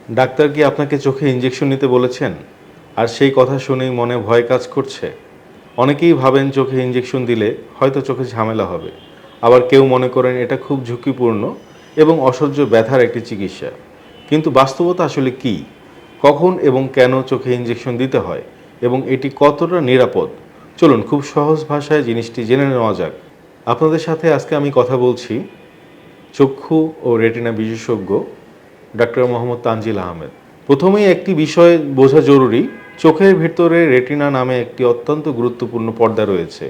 Doctor কি আপনাকে চোখে ইঞ্জেকশন নিতে বলেছেন আর সেই কথা শুনেই মনে ভয় কাজ করছে? অনেকেই ভাবেন চোখে ইঞ্জেকশন দিলে হয়তো চোখে ঝামেলা হবে, আবার কেউ মনে করেন এটা খুব ঝুঁকিপূর্ণ এবং অসহ্য ব্যথার একটি চিকিৎসা। কিন্তু বাস্তবতা আসলে কি? কখন এবং কেন চোখে ইঞ্জেকশন দিতে হয় এবং এটি কতটা নিরাপদ? চলুন খুব সহজ ভাষায় জিনিসটি জেনে নেওয়া যাক। আপনাদের সাথে আজকে আমি কথা বলছি চক্ষু ও রেটিনা বিশেষজ্ঞ ডাক্তার মোহাম্মদ তানজিল আহমেদ। প্রথমেই একটি বিষয় বোঝা জরুরি, চোখের ভেতরে রেটিনা নামে একটি অত্যন্ত গুরুত্বপূর্ণ পর্দা রয়েছে,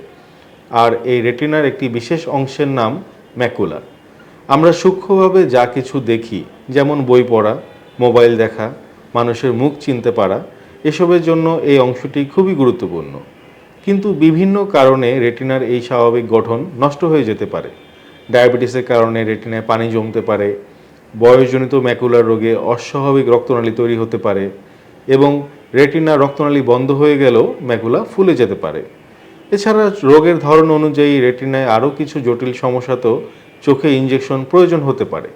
আর এই রেটিনার একটি বিশেষ অংশের নাম ম্যাকুলা। আমরা সূক্ষ্মভাবে যা কিছু দেখি, যেমন বই পড়া, মোবাইল দেখা, মানুষের মুখ চিনতে পারা, এসবের জন্য এই অংশটি খুবই গুরুত্বপূর্ণ। কিন্তু বিভিন্ন কারণে রেটিনার এই স্বাভাবিক গঠন নষ্ট হয়ে যেতে পারে। ডায়াবেটিসের কারণে রেটিনায় পানি জমতে পারে, বয়সজনিত ম্যাকুলার রোগে অস্বাভাবিক রক্তনালী তৈরি হতে পারে এবং রেটিনা রক্তনালী বন্ধ হয়ে গেলেও ম্যাকুলা ফুলে যেতে পারে। এছাড়া রোগের ধরন অনুযায়ী রেটিনায় আরও কিছু জটিল সমস্যাতেও চোখে ইনজেকশন প্রয়োজন হতে পারে।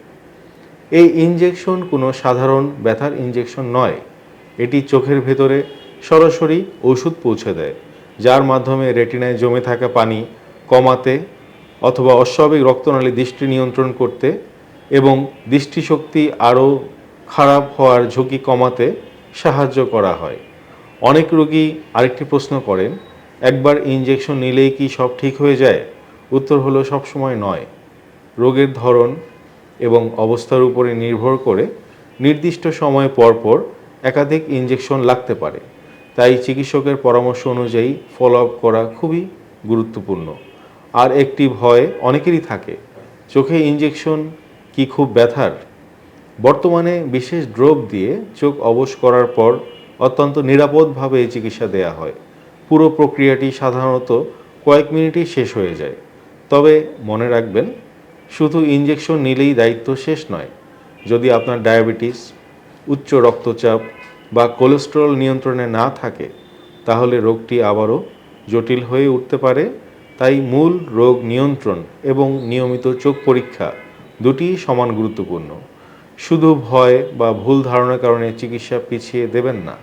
এই ইনজেকশন কোনো সাধারণ ব্যথার ইনজেকশন নয়, এটি চোখের ভেতরে সরাসরি ওষুধ পৌঁছে দেয়, যার মাধ্যমে রেটিনায় জমে থাকা পানি কমাতে অথবা অস্বাভাবিক রক্তনালী দৃষ্টি নিয়ন্ত্রণ করতে এবং দৃষ্টিশক্তি আরও খারাপ হওয়ার ঝুঁকি কমাতে সাহায্য করা হয়। অনেক রোগী আরেকটি প্রশ্ন করেন, একবার ইনজেকশন নিলেই কি সব ঠিক হয়ে যায়? উত্তর হলো সবসময় নয়। রোগের ধরন এবং অবস্থার উপরে নির্ভর করে নির্দিষ্ট সময় পর পর একাধিক ইনজেকশন লাগতে পারে। তাই চিকিৎসকের পরামর্শ অনুযায়ী ফলো আপ করা খুবই গুরুত্বপূর্ণ। আর একটি ভয় অনেকেরই থাকে, চোখে ইনজেকশন কি খুব ব্যথার? বর্তমানে বিশেষ ড্রপ দিয়ে চোখ অবশ করার পর অত্যন্ত নিরাপদভাবে এই চিকিৎসা দেয়া হয়। পুরো প্রক্রিয়াটি সাধারণত কয়েক মিনিটেই শেষ হয়ে যায়। তবে মনে রাখবেন, শুধু ইনজেকশন নিলেই দায়িত্ব শেষ নয়। যদি আপনার ডায়াবেটিস, উচ্চ রক্তচাপ বা কোলেস্টেরল নিয়ন্ত্রণে না থাকে, তাহলে রোগটি আবারও জটিল হয়ে উঠতে পারে। তাই মূল রোগ নিয়ন্ত্রণ এবং নিয়মিত চোখ পরীক্ষা দুটিই সমান গুরুত্বপূর্ণ। শুধু ভয় বা ভুল ধারণার কারণে চিকিৎসা পিছিয়ে দেবেন না,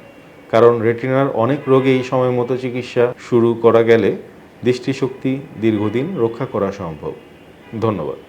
কারণ রেটিনার অনেক রোগেই সময় মতো চিকিৎসা শুরু করা গেলে দৃষ্টিশক্তি দীর্ঘদিন রক্ষা করা সম্ভব। ধন্যবাদ।